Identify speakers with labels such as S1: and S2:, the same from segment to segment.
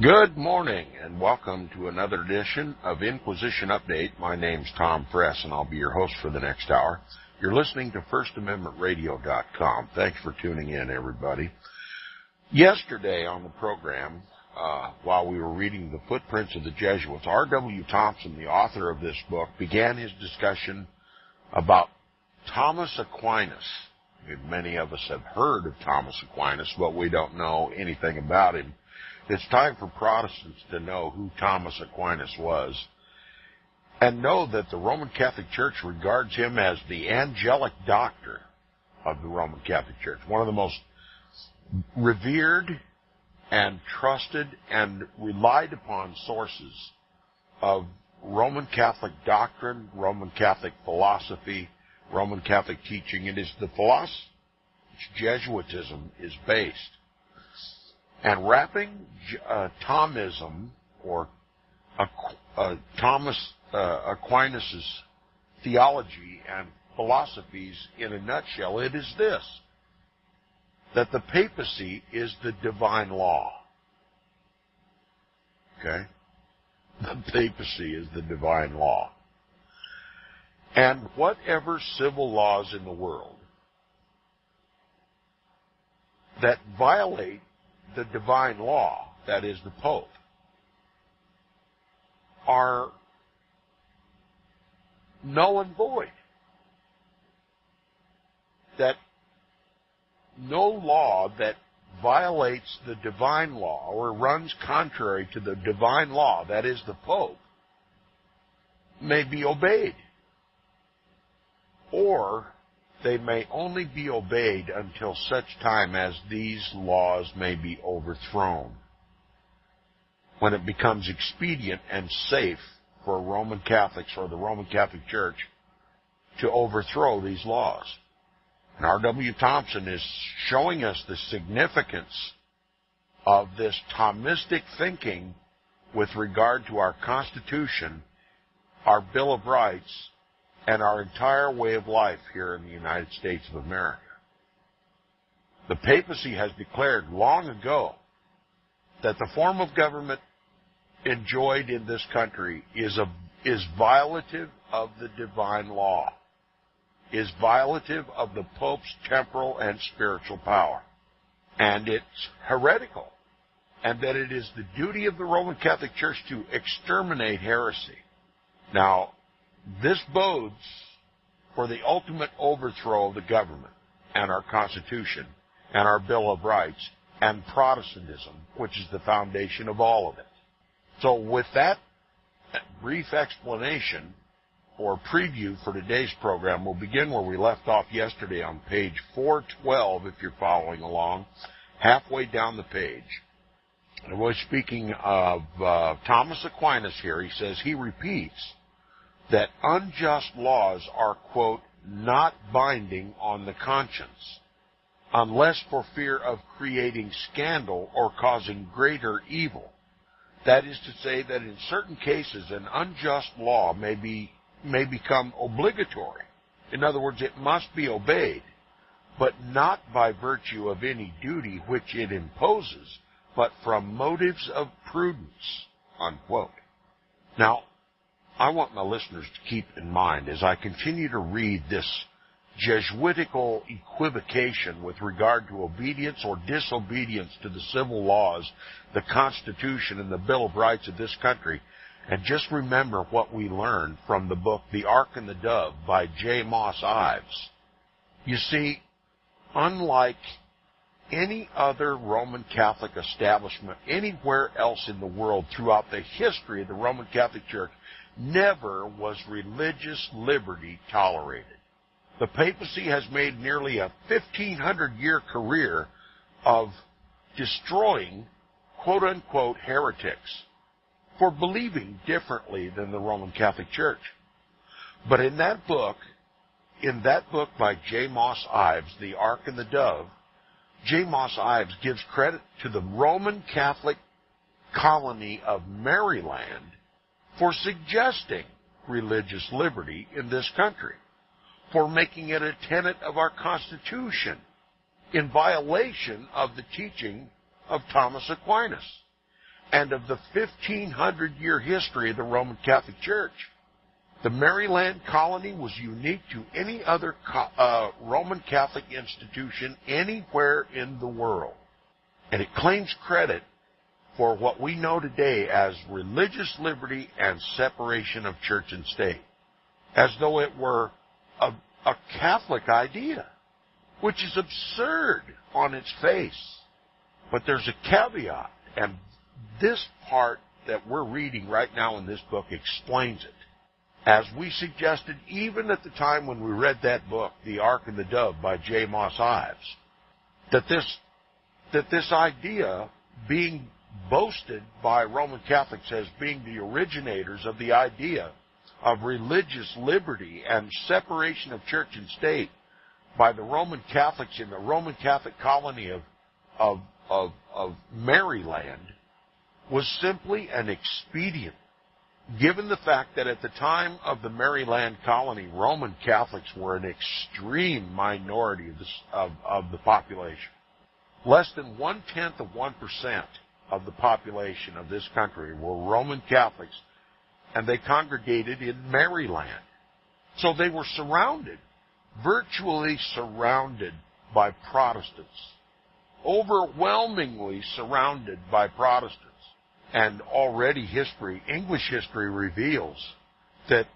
S1: Good morning, and welcome to another edition of Inquisition Update. My name's Tom Fress, and I'll be your host for the next hour. You're listening to FirstAmendmentRadio.net. Thanks for tuning in, everybody. Yesterday on the program, while we were reading The Footprints of the Jesuits, R.W. Thompson, the author of this book, began his discussion about Thomas Aquinas. Many of us have heard of Thomas Aquinas, but we don't know anything about him. It's time for Protestants to know who Thomas Aquinas was and know that the Roman Catholic Church regards him as the angelic doctor of the Roman Catholic Church, one of the most revered and trusted and relied upon sources of Roman Catholic doctrine, Roman Catholic philosophy, Roman Catholic teaching. It is the philosophy which Jesuitism is based. And wrapping Thomism, or Thomas Aquinas' theology and philosophies in a nutshell, it is this: that the papacy is the divine law. Okay? The papacy is the divine law. And whatever civil laws in the world that violate the divine law, that is the Pope, are null and void. That no law that violates the divine law or runs contrary to the divine law, that is the Pope, may be obeyed. Or they may only be obeyed until such time as these laws may be overthrown, when it becomes expedient and safe for Roman Catholics or the Roman Catholic Church to overthrow these laws. And R.W. Thompson is showing us the significance of this Thomistic thinking with regard to our Constitution, our Bill of Rights, and our entire way of life here in the United States of America. The papacy has declared long ago that the form of government enjoyed in this country is violative of the divine law, is violative of the Pope's temporal and spiritual power, and it's heretical, and that it is the duty of the Roman Catholic Church to exterminate heresy. Now, this bodes for the ultimate overthrow of the government and our Constitution and our Bill of Rights and Protestantism, which is the foundation of all of it. So with that brief explanation or preview for today's program, we'll begin where we left off yesterday on page 412, if you're following along, halfway down the page. And we're speaking of Thomas Aquinas here. He says he repeats that unjust laws are, quote, not binding on the conscience, unless for fear of creating scandal or causing greater evil. That is to say that in certain cases an unjust law may become obligatory. In other words, it must be obeyed, but not by virtue of any duty which it imposes, but from motives of prudence, unquote. Now, I want my listeners to keep in mind, as I continue to read this Jesuitical equivocation with regard to obedience or disobedience to the civil laws, the Constitution, and the Bill of Rights of this country, and just remember what we learned from the book The Ark and the Dove by J. Moss Ives. You see, unlike any other Roman Catholic establishment anywhere else in the world throughout the history of the Roman Catholic Church, never was religious liberty tolerated. The papacy has made nearly a 1,500-year career of destroying, quote-unquote, heretics for believing differently than the Roman Catholic Church. But in that book by J. Moss Ives, The Ark and the Dove, J. Moss Ives gives credit to the Roman Catholic colony of Maryland for suggesting religious liberty in this country, for making it a tenet of our Constitution in violation of the teaching of Thomas Aquinas. and of the 1,500-year history of the Roman Catholic Church. The Maryland colony was unique to any other Roman Catholic institution anywhere in the world. And it claims credit for what we know today as religious liberty and separation of church and state, as though it were a Catholic idea, which is absurd on its face. But there's a caveat, and this part that we're reading right now in this book explains it. As we suggested even at the time when we read that book, The Ark and the Dove by J. Moss Ives, that this idea being boasted by Roman Catholics as being the originators of the idea of religious liberty and separation of church and state by the Roman Catholics in the Roman Catholic colony of Maryland was simply an expedient, given the fact that at the time of the Maryland colony, Roman Catholics were an extreme minority of the population. Less than 0.1% of the population of this country were Roman Catholics, and they congregated in Maryland. So they were surrounded, virtually surrounded by Protestants, overwhelmingly surrounded by Protestants. And already English history reveals that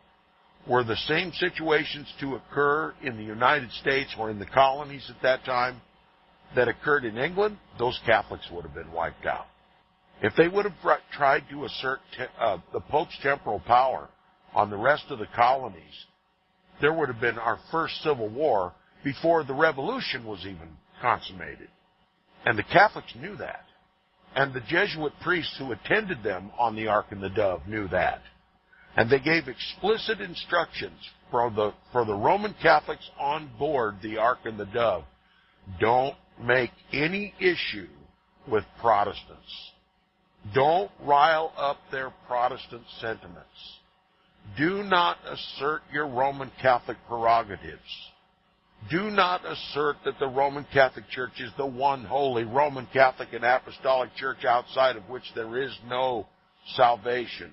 S1: were the same situations to occur in the United States or in the colonies at that time that occurred in England, those Catholics would have been wiped out. If they would have tried to assert the Pope's temporal power on the rest of the colonies, there would have been our first civil war before the Revolution was even consummated. And the Catholics knew that. And the Jesuit priests who attended them on the Ark and the Dove knew that. And they gave explicit instructions for the Roman Catholics on board the Ark and the Dove. Don't make any issue with Protestants. Don't rile up their Protestant sentiments. Do not assert your Roman Catholic prerogatives. Do not assert that the Roman Catholic Church is the one holy Roman Catholic and Apostolic Church outside of which there is no salvation.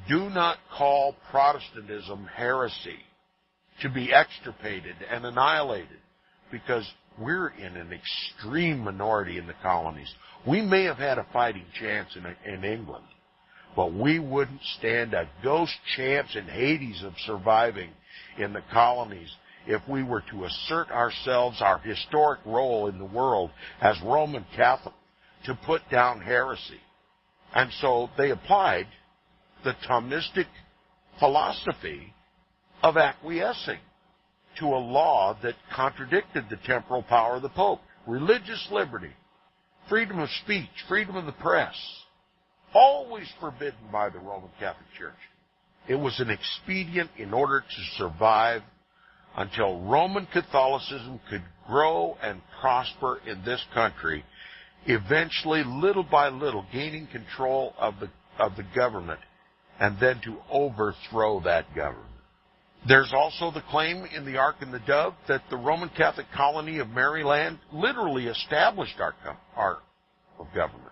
S1: Do not call Protestantism heresy to be extirpated and annihilated, because we're in an extreme minority in the colonies. We may have had a fighting chance in England, but we wouldn't stand a ghost chance in Hades of surviving in the colonies if we were to assert ourselves, our historic role in the world as Roman Catholic, to put down heresy. And so they applied the Thomistic philosophy of acquiescing to a law that contradicted the temporal power of the Pope. Religious liberty, freedom of speech, freedom of the press, always forbidden by the Roman Catholic Church. It was an expedient in order to survive until Roman Catholicism could grow and prosper in this country, eventually, little by little, gaining control of the government, and then to overthrow that government. There's also the claim in the Ark and the Dove that the Roman Catholic colony of Maryland literally established our of government,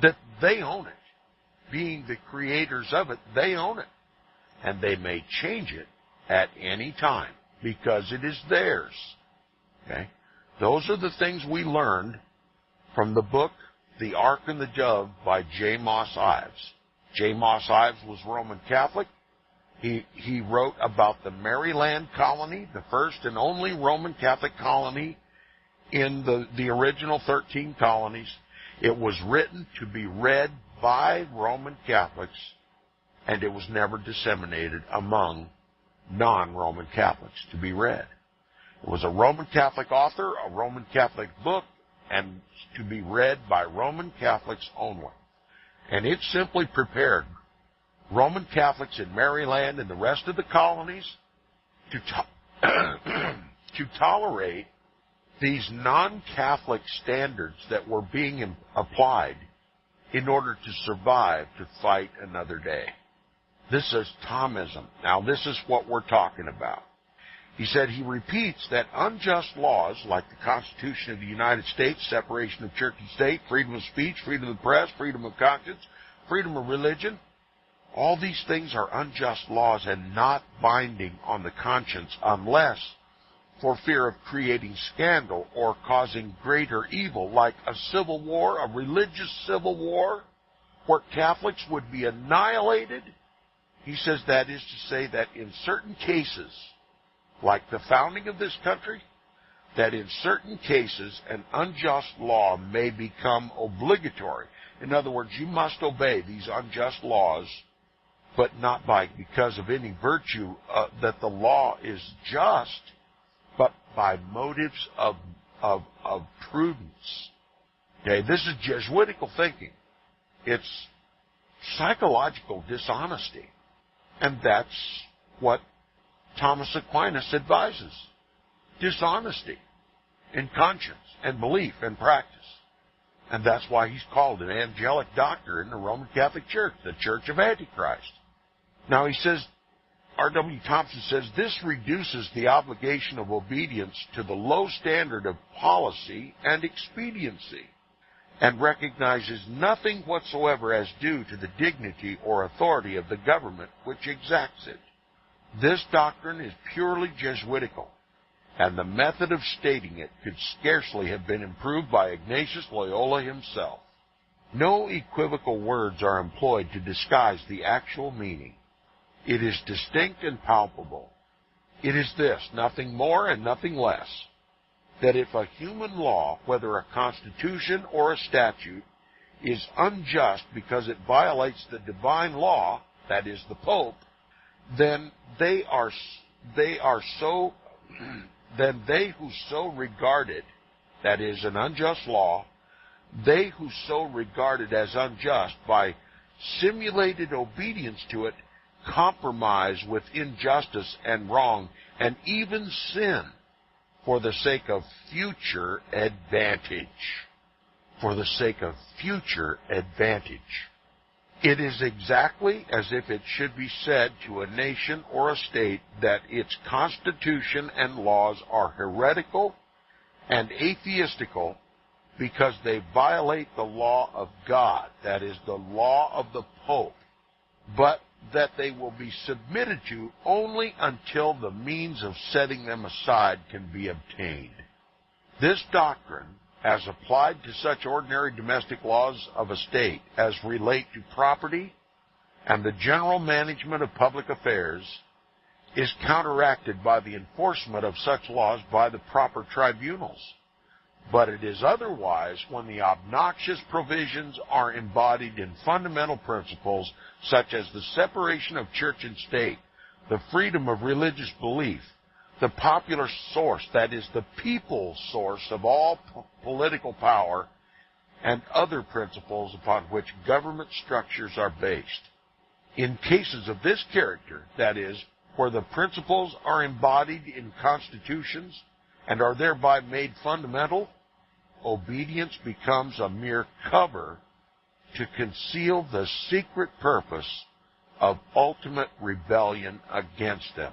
S1: that they own it. Being the creators of it, they own it. And they may change it at any time, because it is theirs. Okay? Those are the things we learned from the book, The Ark and the Dove by J. Moss Ives. J. Moss Ives was Roman Catholic. He wrote about the Maryland colony, the first and only Roman Catholic colony in the original 13 colonies. It was written to be read by Roman Catholics, and it was never disseminated among non-Roman Catholics to be read. It was a Roman Catholic author, a Roman Catholic book, and to be read by Roman Catholics only. And it simply prepared Roman Catholics in Maryland and the rest of the colonies to tolerate these non-Catholic standards that were being applied in order to survive, to fight another day. This is Thomism. Now, this is what we're talking about. He said he repeats that unjust laws like the Constitution of the United States, separation of church and state, freedom of speech, freedom of the press, freedom of conscience, freedom of religion, all these things are unjust laws and not binding on the conscience unless for fear of creating scandal or causing greater evil, like a civil war, a religious civil war, where Catholics would be annihilated. He says that is to say that in certain cases, like the founding of this country, that in certain cases an unjust law may become obligatory. In other words, you must obey these unjust laws, but not because of any virtue that the law is just, but by motives of prudence. Okay, this is Jesuitical thinking. It's psychological dishonesty. And that's what Thomas Aquinas advises. Dishonesty in conscience and belief and practice. And that's why he's called an angelic doctor in the Roman Catholic Church, the Church of Antichrist. Now he says, R.W. Thompson says, this reduces the obligation of obedience to the low standard of policy and expediency, and recognizes nothing whatsoever as due to the dignity or authority of the government which exacts it. This doctrine is purely Jesuitical, and the method of stating it could scarcely have been improved by Ignatius Loyola himself. No equivocal words are employed to disguise the actual meaning. It is distinct and palpable. It is this, nothing more and nothing less, that if a human law, whether a constitution or a statute, is unjust because it violates the divine law, that is the Pope, then they who so regard it, that is an unjust law, they who so regard it as unjust by simulated obedience to it compromise with injustice and wrong and even sin for the sake of future advantage. For the sake of future advantage. It is exactly as if it should be said to a nation or a state that its constitution and laws are heretical and atheistical because they violate the law of God, that is, the law of the Pope, but that they will be submitted to only until the means of setting them aside can be obtained. This doctrine, as applied to such ordinary domestic laws of a state as relate to property and the general management of public affairs, is counteracted by the enforcement of such laws by the proper tribunals. But it is otherwise when the obnoxious provisions are embodied in fundamental principles such as the separation of church and state, the freedom of religious belief, the popular source, that is, the people's source of all political power, and other principles upon which government structures are based. In cases of this character, that is, where the principles are embodied in constitutions and are thereby made fundamental, obedience becomes a mere cover to conceal the secret purpose of ultimate rebellion against them,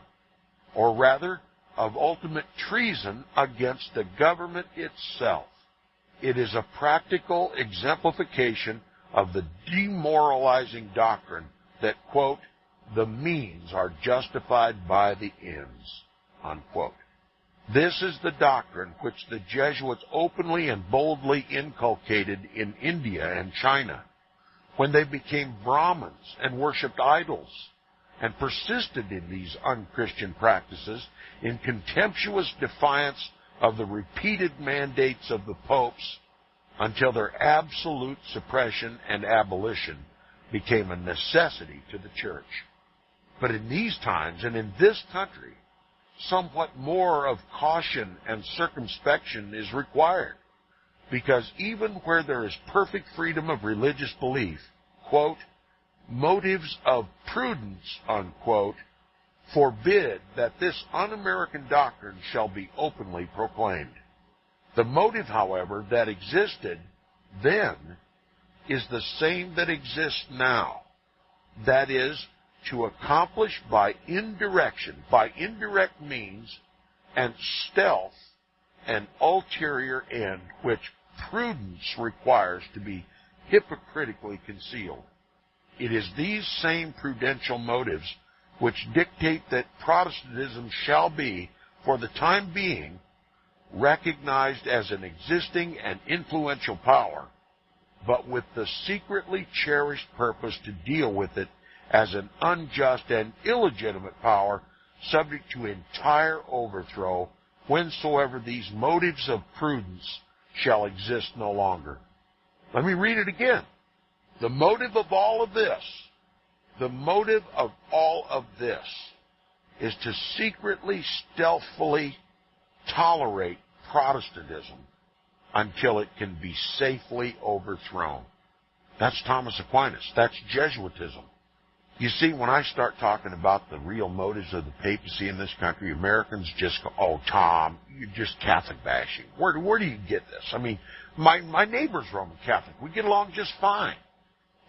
S1: or rather, of ultimate treason against the government itself. It is a practical exemplification of the demoralizing doctrine that, quote, the means are justified by the ends, unquote. This is the doctrine which the Jesuits openly and boldly inculcated in India and China, when they became Brahmins and worshipped idols, and persisted in these unchristian practices in contemptuous defiance of the repeated mandates of the popes until their absolute suppression and abolition became a necessity to the church. But in these times and in this country, somewhat more of caution and circumspection is required, because even where there is perfect freedom of religious belief, quote, motives of prudence, unquote, forbid that this un-American doctrine shall be openly proclaimed. The motive, however, that existed then is the same that exists now. That is, to accomplish by indirect means, and stealth an ulterior end which prudence requires to be hypocritically concealed. It is these same prudential motives which dictate that Protestantism shall be, for the time being, recognized as an existing and influential power, but with the secretly cherished purpose to deal with it as an unjust and illegitimate power subject to entire overthrow whensoever these motives of prudence shall exist no longer. Let me read it again. The motive of all of this, is to secretly, stealthily tolerate Protestantism until it can be safely overthrown. That's Thomas Aquinas. That's Jesuitism. You see, when I start talking about the real motives of the papacy in this country, Americans just go, "Oh, Tom, you're just Catholic bashing. Where do you get this?" I mean, my neighbor's Roman Catholic. We get along just fine.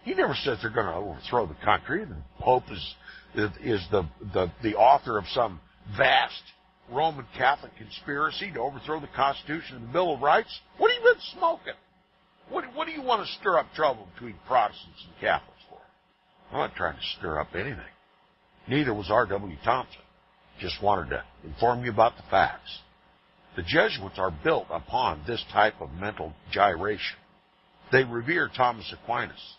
S1: He never says they're going to overthrow the country. The Pope is the author of some vast Roman Catholic conspiracy to overthrow the Constitution and the Bill of Rights. What have you been smoking? What do you want to stir up trouble between Protestants and Catholics for? I'm not trying to stir up anything. Neither was R.W. Thompson. Just wanted to inform you about the facts. The Jesuits are built upon this type of mental gyration. They revere Thomas Aquinas.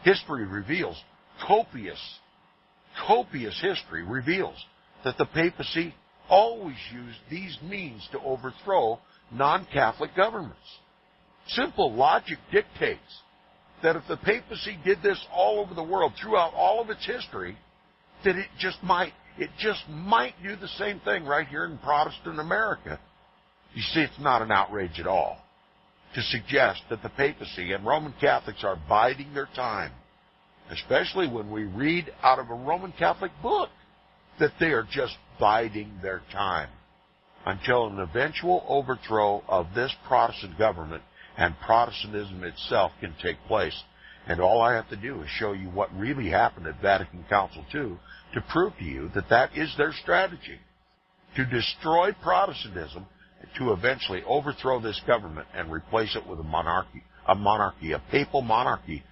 S1: History reveals, copious history reveals that the papacy always used these means to overthrow non-Catholic governments. Simple logic dictates that if the papacy did this all over the world throughout all of its history, that it just might do the same thing right here in Protestant America. You see, it's not an outrage at all to suggest that the papacy and Roman Catholics are biding their time, especially when we read out of a Roman Catholic book that they are just biding their time until an eventual overthrow of this Protestant government and Protestantism itself can take place. And all I have to do is show you what really happened at Vatican Council II to prove to you that that is their strategy, to destroy Protestantism, to eventually overthrow this government and replace it with a papal monarchy.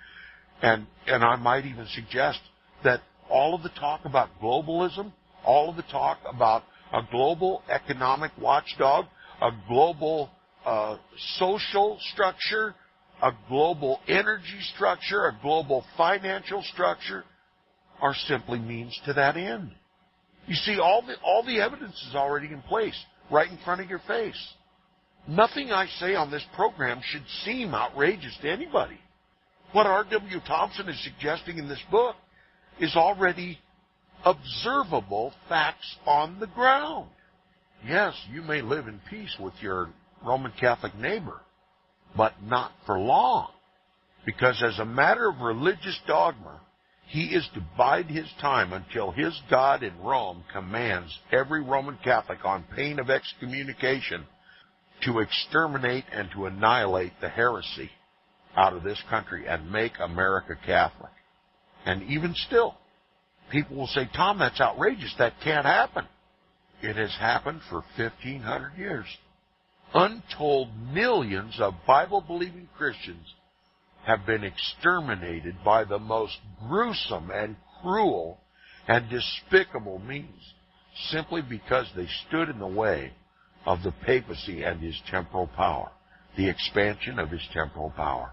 S1: And I might even suggest that all of the talk about globalism, all of the talk about a global economic watchdog, a global social structure, a global energy structure, a global financial structure, are simply means to that end. You see, all the evidence is already in place, right in front of your face. Nothing I say on this program should seem outrageous to anybody. What R.W. Thompson is suggesting in this book is already observable facts on the ground. Yes, you may live in peace with your Roman Catholic neighbor, but not for long, because as a matter of religious dogma, he is to bide his time until his God in Rome commands every Roman Catholic on pain of excommunication to exterminate and to annihilate the heresy out of this country and make America Catholic. And even still, people will say, "Tom, that's outrageous. That can't happen." It has happened for 1,500 years. Untold millions of Bible-believing Christians have been exterminated by the most gruesome and cruel and despicable means, simply because they stood in the way of the papacy and his temporal power, the expansion of his temporal power.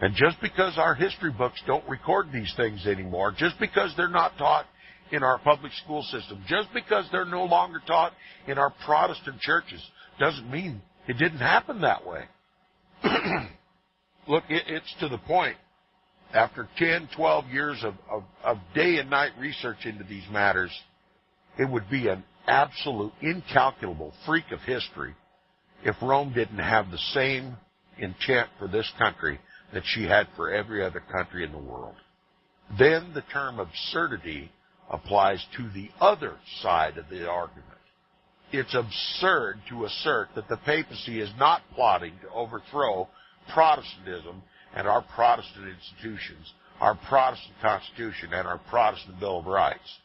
S1: And just because our history books don't record these things anymore, just because they're not taught in our public school system, just because they're no longer taught in our Protestant churches, doesn't mean it didn't happen that way. Look, it's to the point, after 10, 12 years of day and night research into these matters, it would be an absolute, incalculable freak of history if Rome didn't have the same intent for this country that she had for every other country in the world. Then the term absurdity applies to the other side of the argument. It's absurd to assert that the papacy is not plotting to overthrow Protestantism and our Protestant institutions, our Protestant Constitution, and our Protestant Bill of Rights.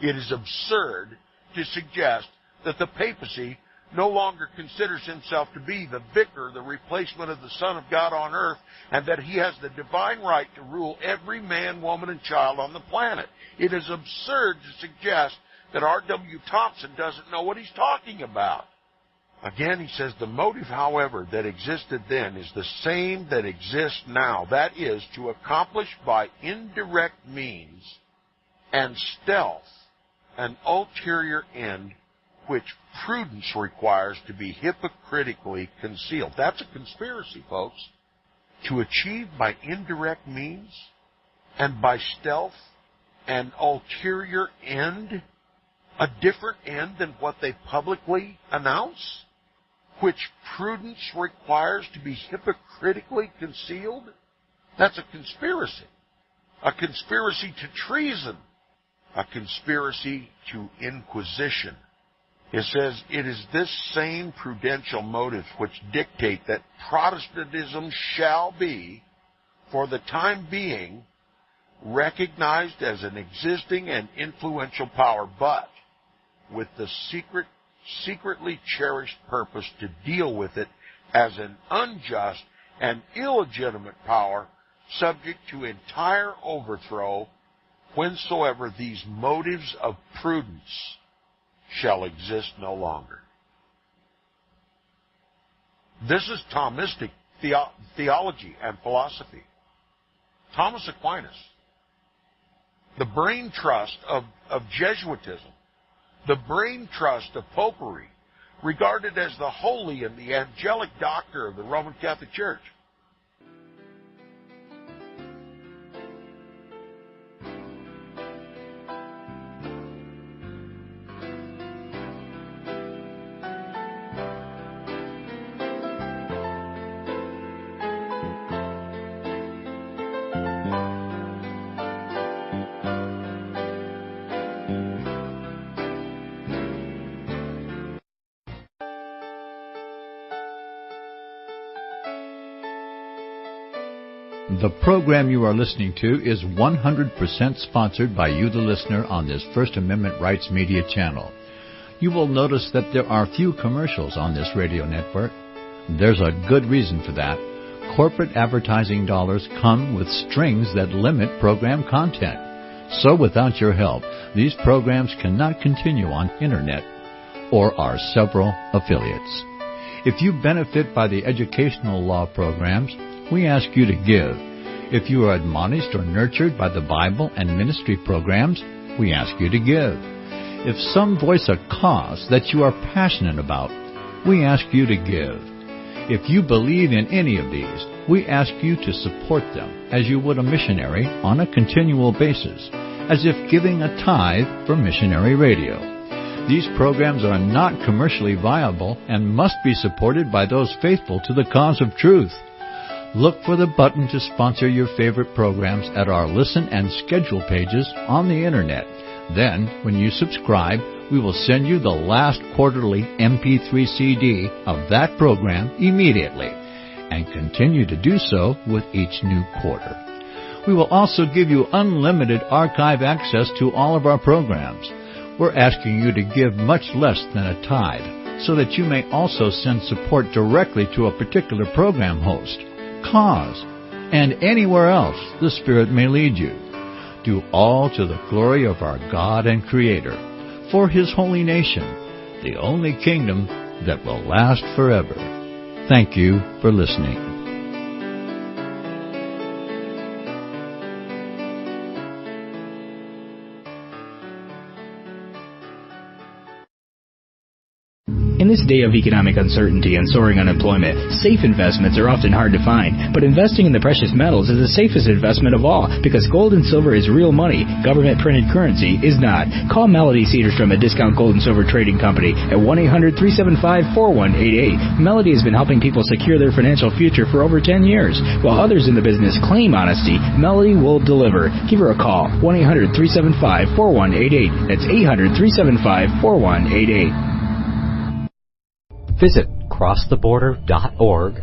S1: It is absurd to suggest that the papacy no longer considers himself to be the vicar, the replacement of the Son of God on earth, and that he has the divine right to rule every man, woman, and child on the planet. It is absurd to suggest that R.W. Thompson doesn't know what he's talking about. Again, he says, the motive, however, that existed then is the same that exists now. That is, to accomplish by indirect means and stealth an ulterior end which prudence requires to be hypocritically concealed. That's a conspiracy, folks. To achieve by indirect means and by stealth an ulterior end, a different end than what they publicly announce, which prudence requires to be hypocritically concealed? That's a conspiracy. A conspiracy to treason. A conspiracy to inquisition. It says, it is this same prudential motive which dictate that Protestantism shall be, for the time being, recognized as an existing and influential power, but with the secretly cherished purpose to deal with it as an unjust and illegitimate power subject to entire overthrow whensoever these motives of prudence shall exist no longer. This is Thomistic theology and philosophy. Thomas Aquinas, the brain trust of Jesuitism, the brain trust of popery, regarded as the holy and the angelic doctor of the Roman Catholic Church.
S2: The program you are listening to is 100% sponsored by you, the listener, on this First Amendment Rights Media channel. You will notice that there are few commercials on this radio network. There's a good reason for that. Corporate advertising dollars come with strings that limit program content. So without your help, these programs cannot continue on Internet or our several affiliates. If you benefit by the educational law programs, we ask you to give. If you are admonished or nurtured by the Bible and ministry programs, we ask you to give. If some voice a cause that you are passionate about, we ask you to give. If you believe in any of these, we ask you to support them as you would a missionary on a continual basis, as if giving a tithe for missionary radio. These programs are not commercially viable and must be supported by those faithful to the cause of truth. Look for the button to sponsor your favorite programs at our listen and schedule pages on the Internet. Then, when you subscribe, we will send you the last quarterly MP3 CD of that program immediately, and continue to do so with each new quarter. We will also give you unlimited archive access to all of our programs. We're asking you to give much less than a tithe, so that you may also send support directly to a particular program host, cause, and anywhere else the Spirit may lead you. Do all to the glory of our God and Creator, for His holy nation, the only kingdom that will last forever. Thank you for listening.
S3: In this day of economic uncertainty and soaring unemployment, safe investments are often hard to find, but investing in the precious metals is the safest investment of all, because gold and silver is real money. Government-printed currency is not. Call Melody Cedarstrom at Discount Gold and Silver Trading Company at 1-800-375-4188. Melody has been helping people secure their financial future for over 10 years. While others in the business claim honesty, Melody will deliver. Give her a call, 1-800-375-4188. That's 800-375-4188.
S4: Visit crosstheborder.org,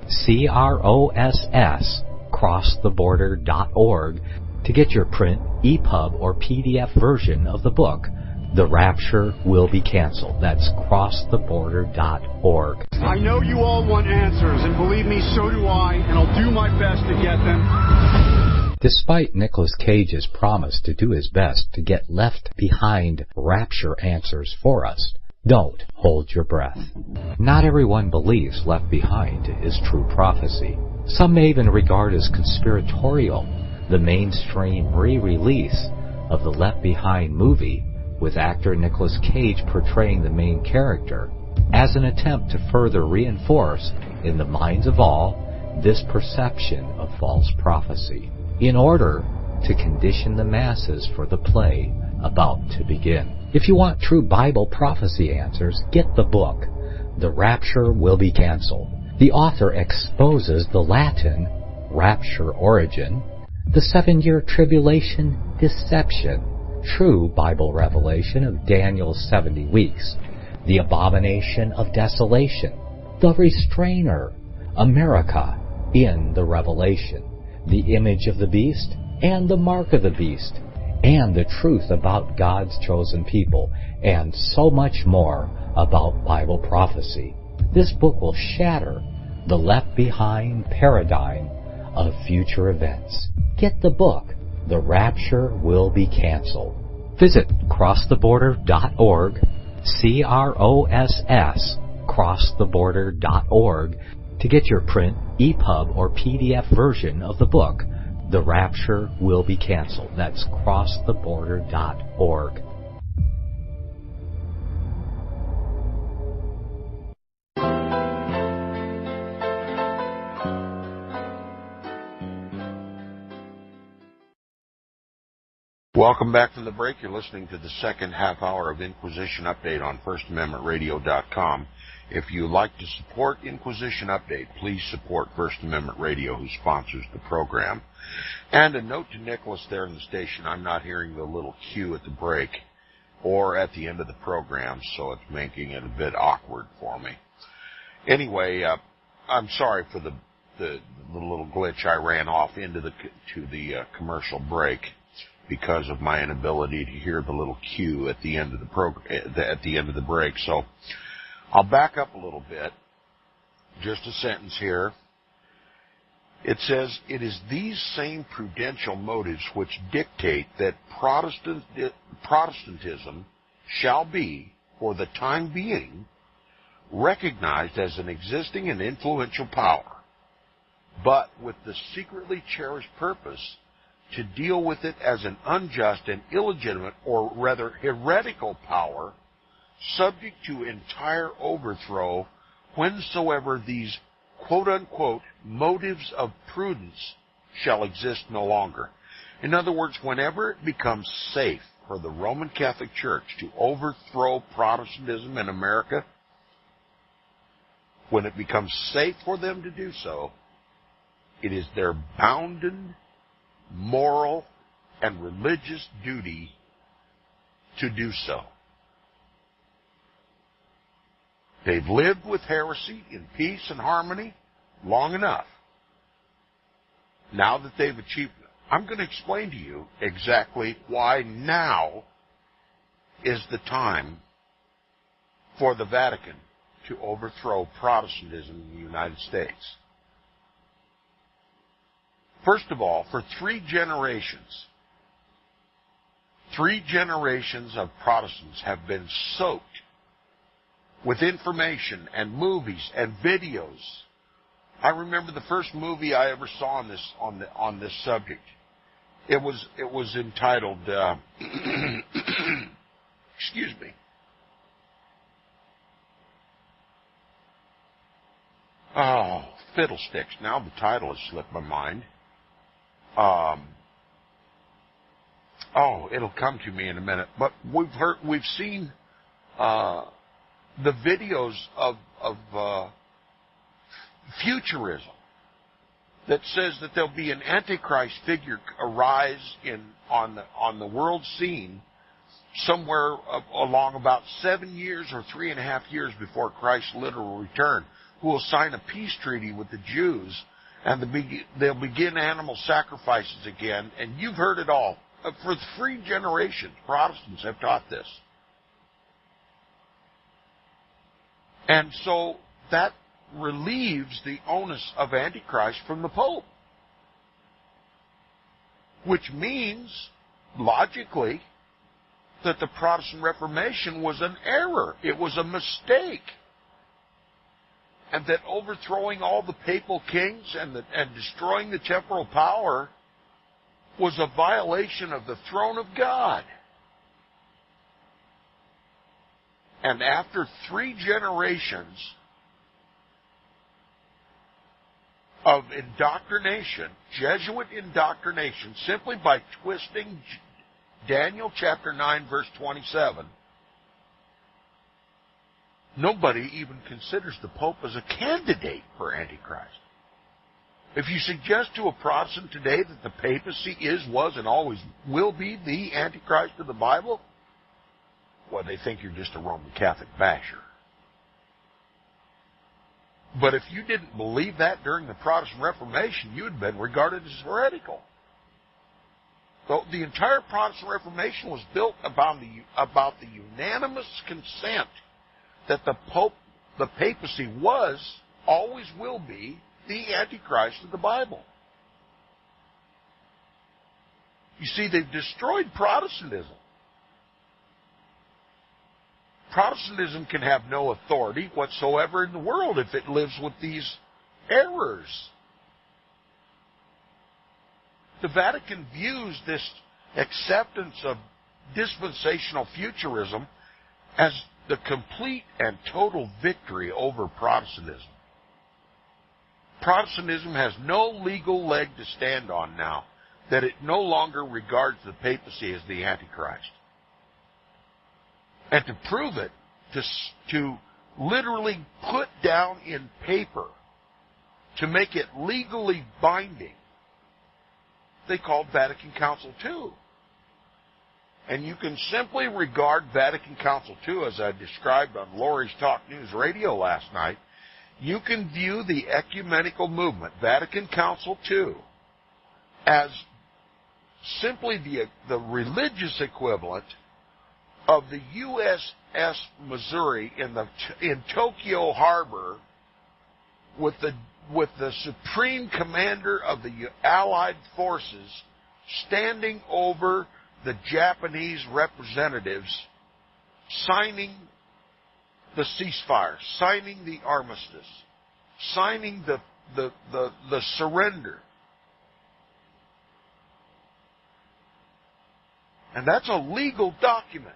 S4: CROSS, crosstheborder.org, to get your print, EPUB, or PDF version of the book, The rapture will be canceled. That's crosstheborder.org.
S5: I know you all want answers, and believe me, so do I, and I'll do my best to get them.
S4: Despite Nicolas Cage's promise to do his best to get left behind rapture answers for us, don't hold your breath. Not everyone believes Left Behind is true prophecy. Some may even regard as conspiratorial the mainstream re-release of the Left Behind movie with actor Nicolas Cage portraying the main character as an attempt to further reinforce in the minds of all this perception of false prophecy in order to condition the masses for the play about to begin. If you want true Bible prophecy answers, get the book, The Rapture Will Be Canceled. The author exposes the Latin rapture origin, the 7-year tribulation deception, true Bible revelation of Daniel's 70 weeks, the abomination of desolation, the restrainer, America in the Revelation, the image of the beast and the mark of the beast, and the truth about God's chosen people, and so much more about Bible prophecy. This book will shatter the Left Behind paradigm of future events. Get the book, The Rapture Will Be Canceled. Visit crosstheborder.org, CROSS, crosstheborder.org, to get your print, EPUB, or PDF version of the book, The Rapture Will Be Canceled. That's crosstheborder.org.
S1: Welcome back from the break. You're listening to the second half hour of Inquisition Update on FirstAmendmentRadio.com. If you'd like to support Inquisition Update, please support First Amendment Radio, who sponsors the program. And a note to Nicholas there in the station, I'm not hearing the little cue at the break or at the end of the program, so it's making it a bit awkward for me. Anyway, I'm sorry for the little glitch. I ran off into the commercial break because of my inability to hear the little cue at the end of the at the end of the break. So I'll back up a little bit. Just a sentence here. It says, it is these same prudential motives which dictate that Protestantism shall be, for the time being, recognized as an existing and influential power, but with the secretly cherished purpose to deal with it as an unjust and illegitimate, or rather heretical power, subject to entire overthrow whensoever these quote-unquote motives of prudence shall exist no longer. In other words, whenever it becomes safe for the Roman Catholic Church to overthrow Protestantism in America, when it becomes safe for them to do so, it is their bounden moral and religious duty to do so. They've lived with heresy in peace and harmony long enough. Now that they've achieved it, I'm going to explain to you exactly why now is the time for the Vatican to overthrow Protestantism in the United States. First of all, for 3 generations of Protestants have been soaked with information and movies and videos. I remember the first movie I ever saw on this subject. It was entitled excuse me. Oh, fiddlesticks. Now the title has slipped my mind. It'll come to me in a minute. But we've seen the videos of futurism that says that there'll be an Antichrist figure arise on the world scene somewhere along about 7 years or 3.5 years before Christ's literal return, who will sign a peace treaty with the Jews, and they'll begin animal sacrifices again. And you've heard it all. For 3 generations, Protestants have taught this. And so that relieves the onus of Antichrist from the Pope. Which means, logically, that the Protestant Reformation was an error. It was a mistake. And that overthrowing all the papal kings and destroying the temporal power was a violation of the throne of God. And after 3 generations of indoctrination, Jesuit indoctrination, simply by twisting Daniel chapter 9, verse 27, nobody even considers the Pope as a candidate for Antichrist. If you suggest to a Protestant today that the papacy is, was, and always will be the Antichrist of the Bible, well, they think you're just a Roman Catholic basher. But if you didn't believe that during the Protestant Reformation, you had been regarded as heretical. So the entire Protestant Reformation was built about the unanimous consent that the papacy was, always will be, the Antichrist of the Bible. You see, they've destroyed Protestantism. Protestantism can have no authority whatsoever in the world if it lives with these errors. The Vatican views this acceptance of dispensational futurism as the complete and total victory over Protestantism. Protestantism has no legal leg to stand on now, that it no longer regards the papacy as the Antichrist. And to prove it, to literally put down in paper, to make it legally binding, they called Vatican Council II. And you can simply regard Vatican Council II, as I described on Lori's Talk News Radio last night, you can view the ecumenical movement, Vatican Council II, as simply the religious equivalent of the USS Missouri in Tokyo Harbor with the supreme commander of the Allied forces standing over the Japanese representatives, signing the ceasefire, signing the armistice, signing the surrender. And that's a legal document.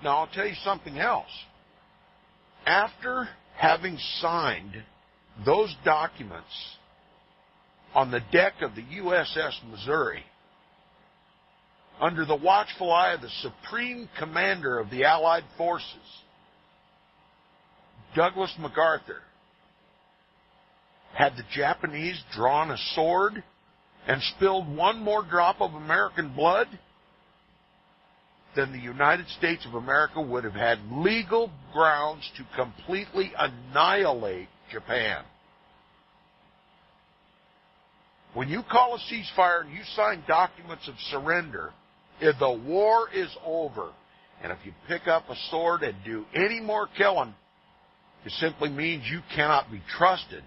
S1: Now, I'll tell you something else. After having signed those documents on the deck of the USS Missouri, under the watchful eye of the supreme commander of the Allied forces, Douglas MacArthur, had the Japanese drawn a sword and spilled one more drop of American blood, then the United States of America would have had legal grounds to completely annihilate Japan. When you call a ceasefire and you sign documents of surrender, if the war is over, and if you pick up a sword and do any more killing, it simply means you cannot be trusted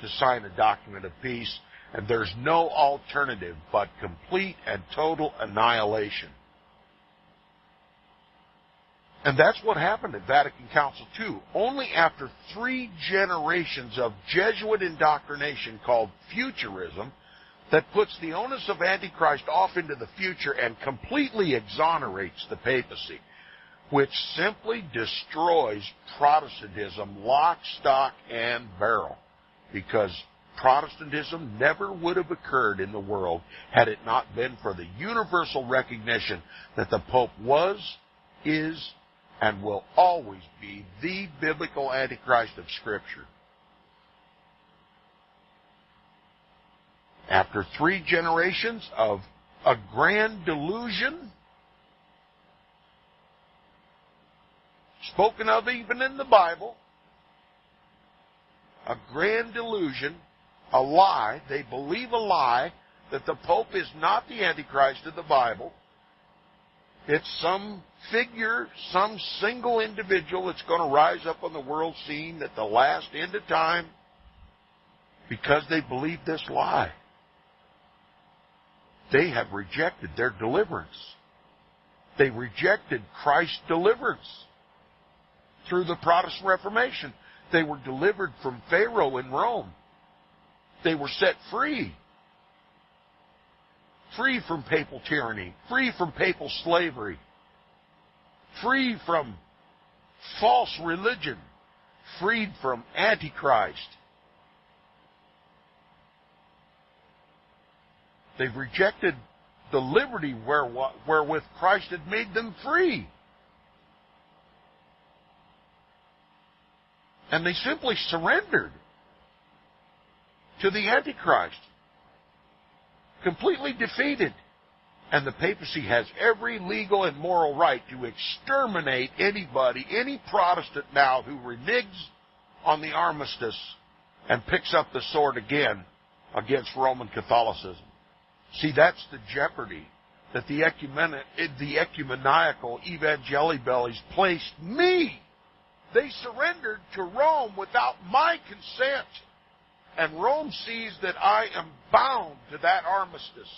S1: to sign a document of peace, and there's no alternative but complete and total annihilation. And that's what happened at Vatican Council II. Only after 3 generations of Jesuit indoctrination called futurism that puts the onus of Antichrist off into the future and completely exonerates the papacy, which simply destroys Protestantism lock, stock, and barrel, because Protestantism never would have occurred in the world had it not been for the universal recognition that the Pope was, is, and will always be the biblical Antichrist of Scripture. After 3 generations of a grand delusion, spoken of even in the Bible, a grand delusion, a lie, they believe a lie, that the Pope is not the Antichrist of the Bible. It's some figure, some single individual that's going to rise up on the world scene at the last end of time because they believe this lie. They have rejected their deliverance. They rejected Christ's deliverance through the Protestant Reformation. They were delivered from Pharaoh in Rome. They were set free. Free from papal tyranny. Free from papal slavery. Free from false religion. Freed from Antichrist. They've rejected the liberty wherewith Christ had made them free. And they simply surrendered to the Antichrist. Completely defeated. And the papacy has every legal and moral right to exterminate anybody, any Protestant now who reneges on the armistice and picks up the sword again against Roman Catholicism. See, that's the jeopardy that the ecumenical evangelibellies placed me. They surrendered to Rome without my consent. And Rome sees that I am bound to that armistice,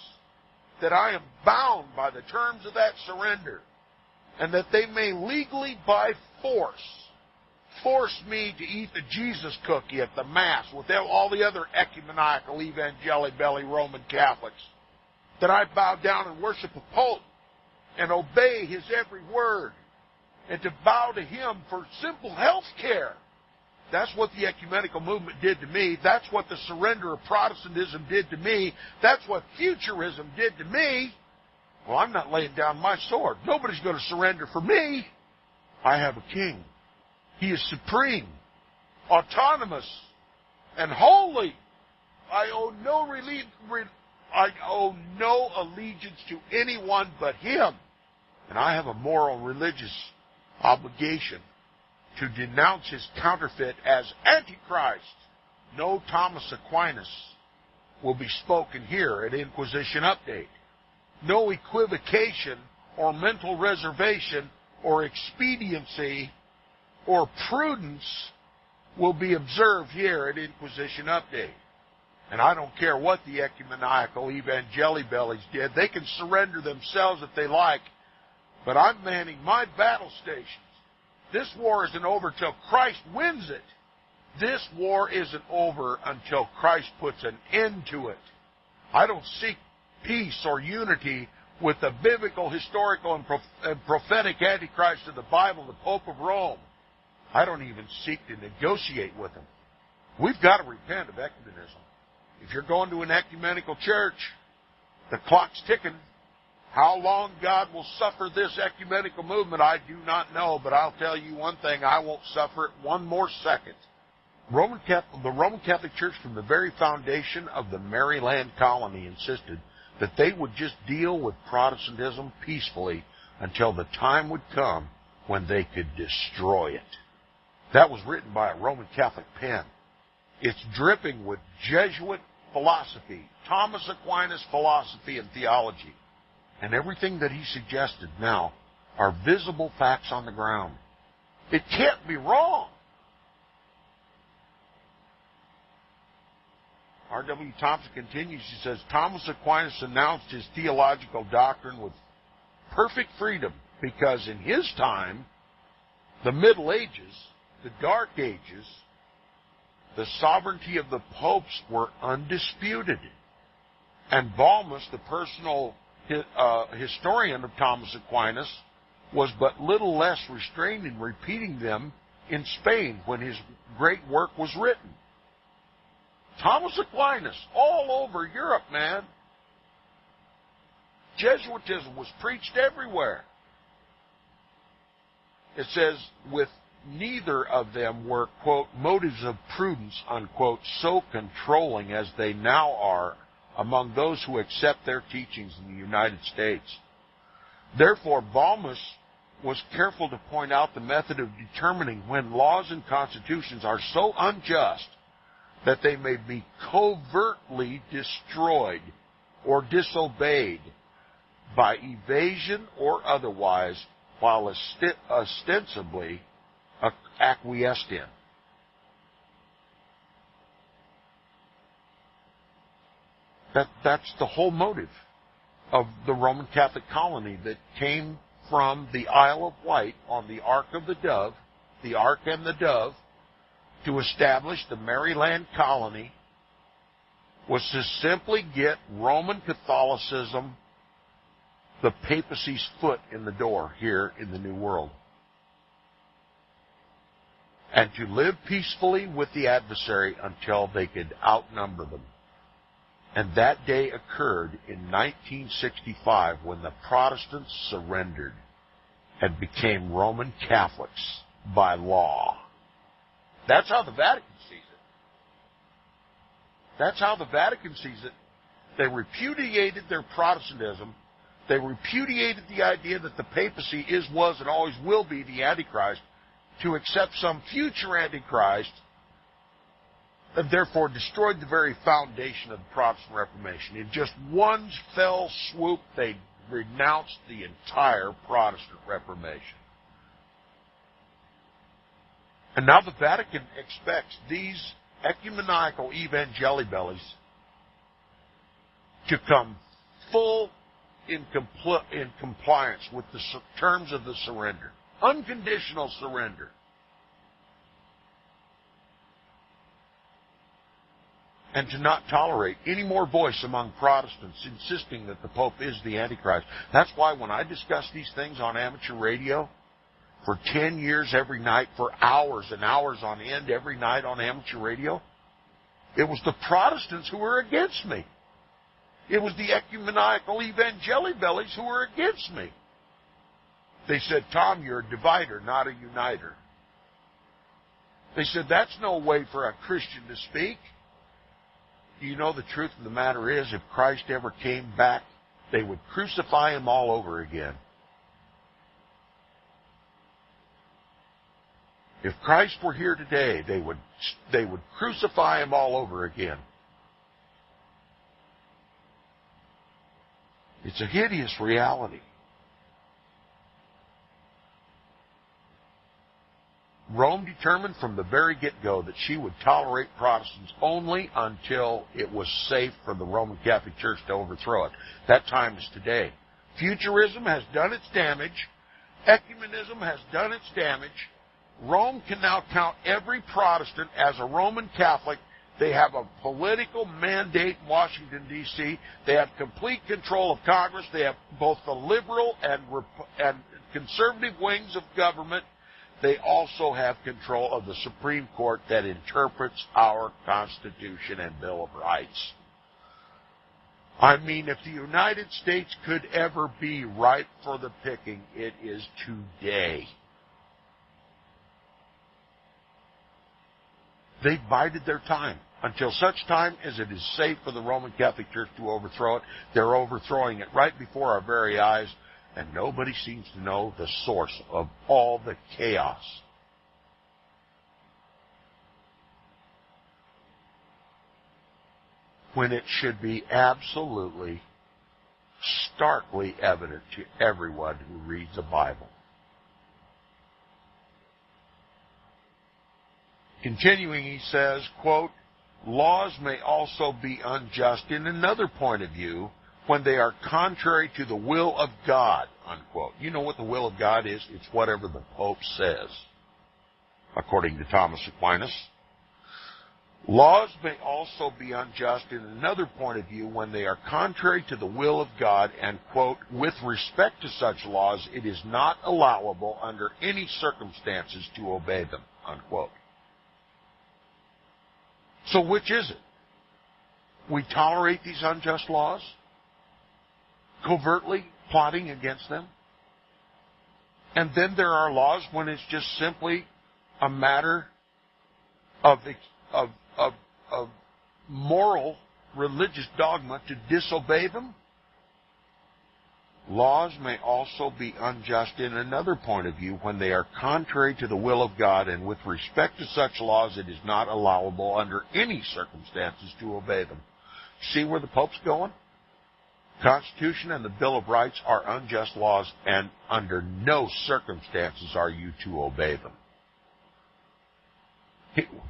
S1: that I am bound by the terms of that surrender, and that they may legally, by force me to eat the Jesus cookie at the Mass with all the other ecumenical evangelibelli Roman Catholics, that I bow down and worship a Pope and obey his every word, and to bow to him for simple health care. That's what the ecumenical movement did to me. That's what the surrender of Protestantism did to me. That's what futurism did to me. Well, I'm not laying down my sword. Nobody's going to surrender for me. I have a king. He is supreme, autonomous, and holy. I owe no allegiance to anyone but him. And I have a moral religious obligation to denounce his counterfeit as Antichrist. No Thomas Aquinas will be spoken here at Inquisition Update. No equivocation or mental reservation or expediency or prudence will be observed here at Inquisition Update. And I don't care what the ecumenical evangelibellies did. They can surrender themselves if they like, but I'm manning my battle stations. This war isn't over till Christ wins it. This war isn't over until Christ puts an end to it. I don't seek peace or unity with the biblical, historical, and prophetic Antichrist of the Bible, the Pope of Rome. I don't even seek to negotiate with him. We've got to repent of ecumenism. If you're going to an ecumenical church, the clock's ticking. How long God will suffer this ecumenical movement, I do not know, but I'll tell you one thing, I won't suffer it one more second. The Roman Catholic Church, from the very foundation of the Maryland colony, insisted that they would just deal with Protestantism peacefully until the time would come when they could destroy it. That was written by a Roman Catholic pen. It's dripping with Jesuit philosophy, Thomas Aquinas philosophy and theology. And everything that he suggested now are visible facts on the ground. It can't be wrong. R.W. Thompson continues, he says, Thomas Aquinas announced his theological doctrine with perfect freedom because in his time, the Middle Ages, the Dark Ages, the sovereignty of the popes were undisputed. And Balmus, the personal historian of Thomas Aquinas, was but little less restrained in repeating them in Spain when his great work was written. Thomas Aquinas, all over Europe, man. Jesuitism was preached everywhere. It says, with neither of them were, quote, motives of prudence, unquote, so controlling as they now are among those who accept their teachings in the United States. Therefore, Balmus was careful to point out the method of determining when laws and constitutions are so unjust that they may be covertly destroyed or disobeyed. by evasion or otherwise, while ostensibly acquiesced in. That's the whole motive of the Roman Catholic colony that came from the Isle of Wight on the Ark and the Dove, to establish the Maryland colony, was to simply get Roman Catholicism, the papacy's foot in the door here in the New World, and to live peacefully with the adversary until they could outnumber them. And that day occurred in 1965 when the Protestants surrendered and became Roman Catholics by law. That's how the Vatican sees it. That's how the Vatican sees it. They repudiated their Protestantism. They repudiated the idea that the papacy is, was, and always will be the Antichrist, to accept some future Antichrist, and therefore destroyed the very foundation of the Protestant Reformation. In just one fell swoop, they renounced the entire Protestant Reformation. And now the Vatican expects these ecumenical evangelibellies to come full in compliance with the terms of the surrender. Unconditional surrender. And to not tolerate any more voice among Protestants insisting that the Pope is the Antichrist. That's why when I discuss these things on amateur radio, for 10 years every night, for hours and hours on end every night on amateur radio, it was the Protestants who were against me. It was the ecumenical evangelibellies who were against me. They said, Tom, you're a divider, not a uniter. They said, that's no way for a Christian to speak. You know, the truth of the matter is, if Christ ever came back, they would crucify him all over again. If Christ were here today, they would crucify him all over again. It's a hideous reality. Rome determined from the very get-go that she would tolerate Protestants only until it was safe for the Roman Catholic Church to overthrow it. That time is today. Futurism has done its damage. Ecumenism has done its damage. Rome can now count every Protestant as a Roman Catholic. They have a political mandate in Washington, D.C. They have complete control of Congress. They have both the liberal and conservative wings of government. They also have control of the Supreme Court that interprets our Constitution and Bill of Rights. I mean, if the United States could ever be ripe for the picking, it is today. They bided their time. Until such time as it is safe for the Roman Catholic Church to overthrow it, they're overthrowing it right before our very eyes, and nobody seems to know the source of all the chaos. When it should be absolutely, starkly evident to everyone who reads the Bible. Continuing, he says, quote, laws may also be unjust in another point of view when they are contrary to the will of God, unquote. You know what the will of God is? It's whatever the Pope says, according to Thomas Aquinas. Laws may also be unjust in another point of view when they are contrary to the will of God, and, quote, with respect to such laws, it is not allowable under any circumstances to obey them, unquote. So which is it? We tolerate these unjust laws, covertly plotting against them. And then there are laws when it's just simply a matter of moral, religious dogma to disobey them. Laws may also be unjust in another point of view when they are contrary to the will of God, and with respect to such laws, it is not allowable under any circumstances to obey them. See where the Pope's going? Constitution and the Bill of Rights are unjust laws, and under no circumstances are you to obey them.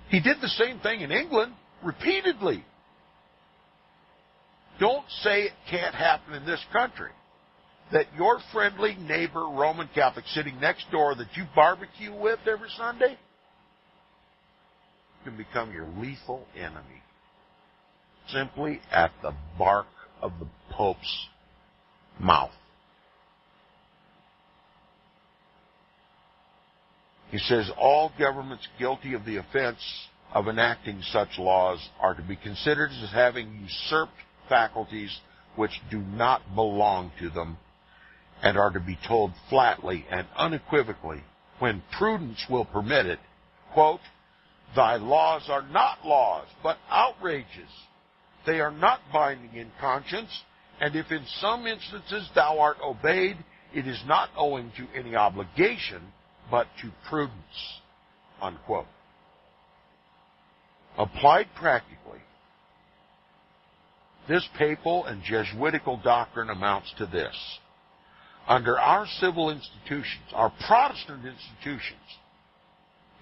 S1: He did the same thing in England repeatedly. Don't say it can't happen in this country. That your friendly neighbor Roman Catholic sitting next door that you barbecue with every Sunday can become your lethal enemy. Simply at the bark of the Pope's mouth. He says all governments guilty of the offense of enacting such laws are to be considered as having usurped faculties which do not belong to them, and are to be told flatly and unequivocally, when prudence will permit it, quote, thy laws are not laws, but outrages. They are not binding in conscience, and if in some instances thou art obeyed, it is not owing to any obligation, but to prudence, unquote. Applied practically, this papal and Jesuitical doctrine amounts to this. Under our civil institutions, our Protestant institutions,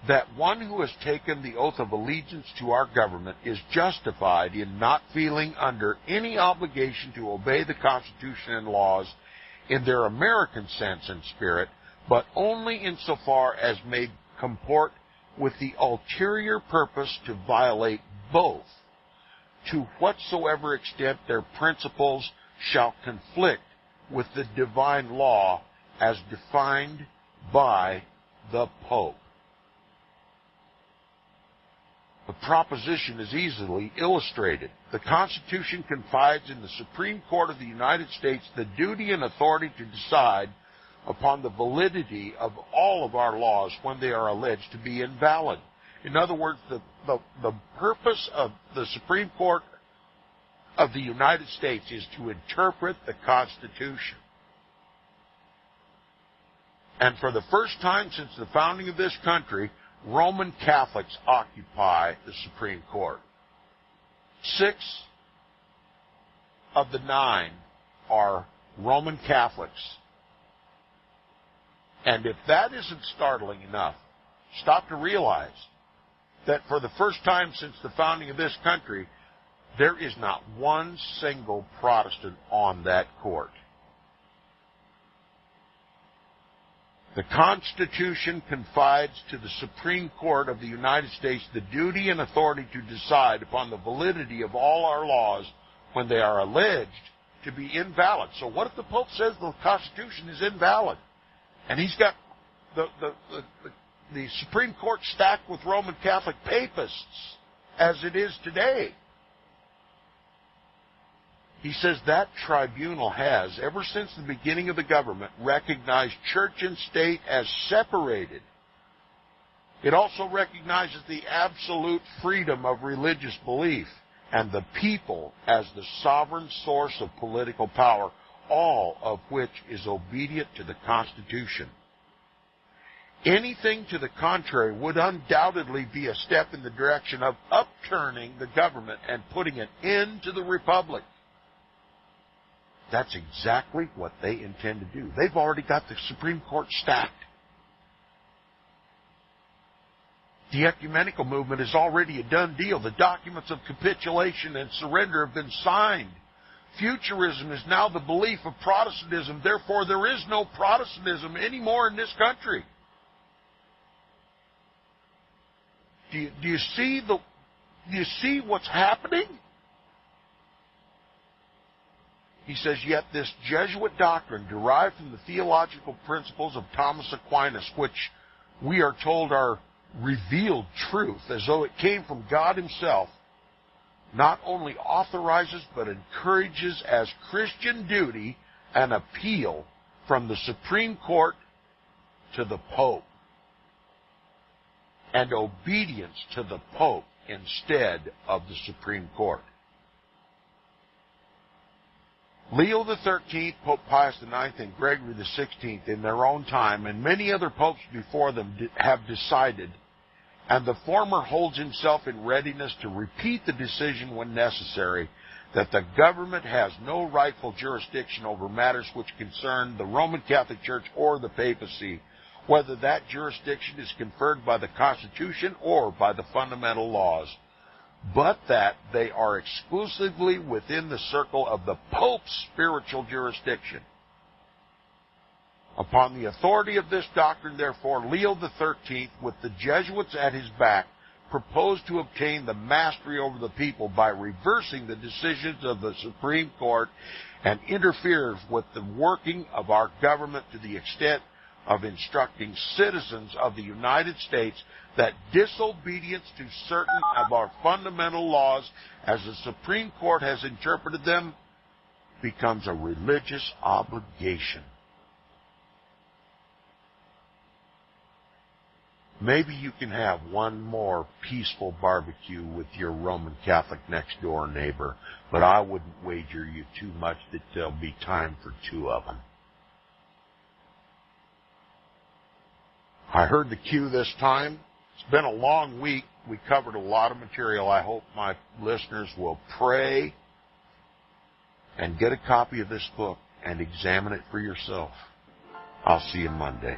S1: that one who has taken the oath of allegiance to our government is justified in not feeling under any obligation to obey the Constitution and laws in their American sense and spirit, but only insofar as may comport with the ulterior purpose to violate both, to whatsoever extent their principles shall conflict with the divine law as defined by the Pope. The proposition is easily illustrated. The Constitution confides in the Supreme Court of the United States the duty and authority to decide upon the validity of all of our laws when they are alleged to be invalid. In other words, the purpose of the Supreme Court of the United States is to interpret the Constitution. And for the first time since the founding of this country, Roman Catholics occupy the Supreme Court. 6 of the 9 are Roman Catholics. And if that isn't startling enough, stop to realize that for the first time since the founding of this country, there is not one single Protestant on that court. The Constitution confides to the Supreme Court of the United States the duty and authority to decide upon the validity of all our laws when they are alleged to be invalid. So what if the Pope says the Constitution is invalid? And he's got the Supreme Court stacked with Roman Catholic papists, as it is today. He says that tribunal has, ever since the beginning of the government, recognized church and state as separated. It also recognizes the absolute freedom of religious belief and the people as the sovereign source of political power, all of which is obedient to the Constitution. Anything to the contrary would undoubtedly be a step in the direction of upturning the government and putting an end to the republic. That's exactly what they intend to do. They've already got the Supreme Court stacked. The ecumenical movement is already a done deal. The documents of capitulation and surrender have been signed. Futurism is now the belief of Protestantism. Therefore, there is no Protestantism anymore in this country. Do you see what's happening? He says, yet this Jesuit doctrine, derived from the theological principles of Thomas Aquinas, which we are told are revealed truth, as though it came from God himself, not only authorizes but encourages as Christian duty an appeal from the Supreme Court to the Pope, and obedience to the Pope instead of the Supreme Court. Leo XIII, Pope Pius IX, and Gregory XVI in their own time, and many other popes before them have decided, and the former holds himself in readiness to repeat the decision when necessary, that the government has no rightful jurisdiction over matters which concern the Roman Catholic Church or the papacy, whether that jurisdiction is conferred by the Constitution or by the fundamental laws, but that they are exclusively within the circle of the Pope's spiritual jurisdiction. Upon the authority of this doctrine, therefore, Leo XIII, with the Jesuits at his back, proposed to obtain the mastery over the people by reversing the decisions of the Supreme Court and interferes with the working of our government to the extent of instructing citizens of the United States that disobedience to certain of our fundamental laws, as the Supreme Court has interpreted them, becomes a religious obligation. Maybe you can have one more peaceful barbecue with your Roman Catholic next-door neighbor, but I wouldn't wager you too much that there'll be time for two of them. I heard the cue this time. It's been a long week. We covered a lot of material. I hope my listeners will pray and get a copy of this book and examine it for yourself. I'll see you Monday.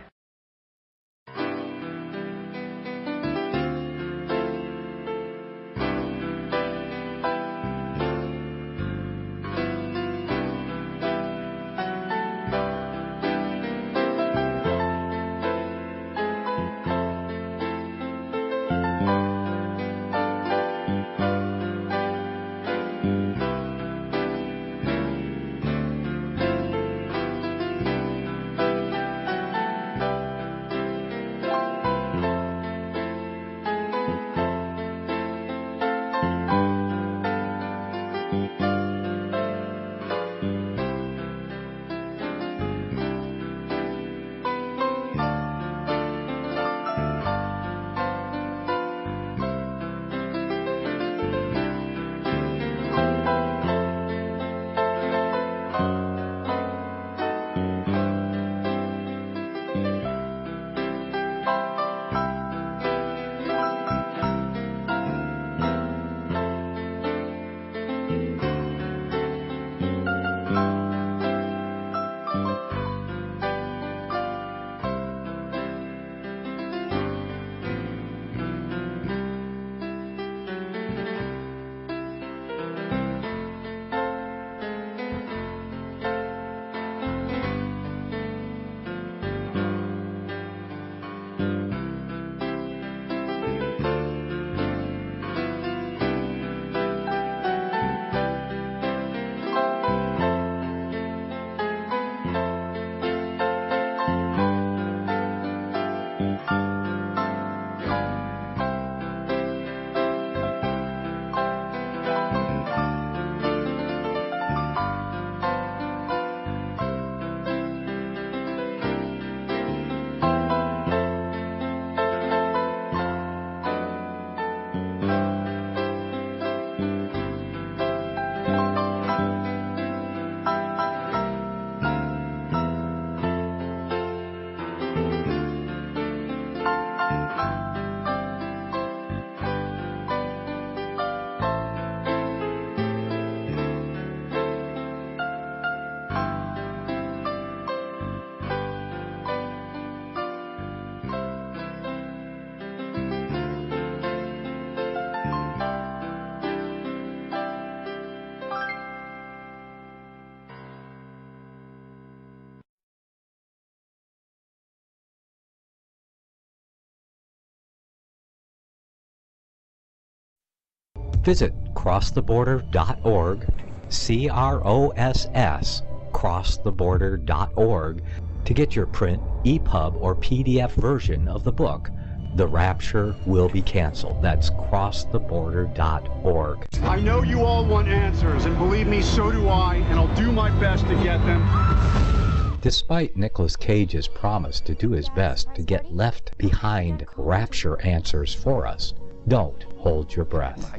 S4: Visit crosstheborder.org, C-R-O-S-S, crosstheborder.org, to get your print, EPUB, or PDF version of the book, The Rapture Will Be Canceled. That's crosstheborder.org.
S5: I know you all want answers, and believe me, so do I, and I'll do my best to get them.
S4: Despite Nicolas Cage's promise to do his best to get left behind rapture answers for us, don't hold your breath.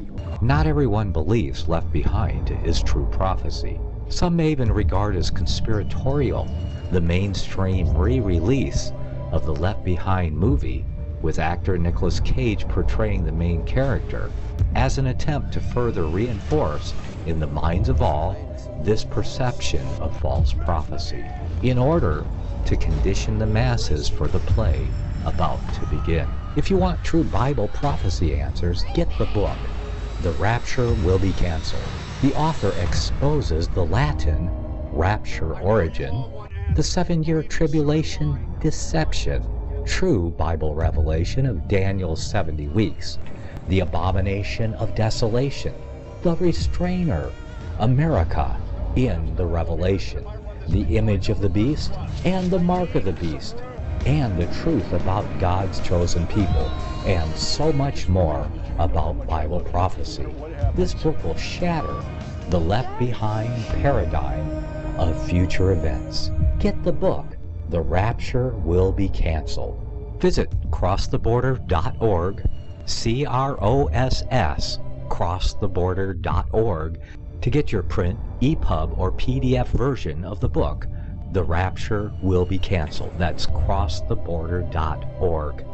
S4: Not everyone believes Left Behind is true prophecy. Some may even regard as conspiratorial the mainstream re-release of the Left Behind movie with actor Nicolas Cage portraying the main character, as an attempt to further reinforce in the minds of all this perception of false prophecy, in order to condition the masses for the play about to begin. If you want true Bible prophecy answers, get the book, The Rapture Will Be Canceled. The author exposes the Latin rapture origin, the 7-year tribulation deception, true Bible revelation of Daniel's 70 weeks, the abomination of desolation, the restrainer, America in the Revelation, the image of the beast and the mark of the beast, and the truth about God's chosen people, and so much more about Bible prophecy. This book will shatter the left-behind paradigm of future events. Get the book, The Rapture Will Be Canceled. Visit crosstheborder.org, CROSS, crosstheborder.org, to get your print, EPUB, or PDF version of the book, The Rapture Will Be Canceled. That's crosstheborder.org.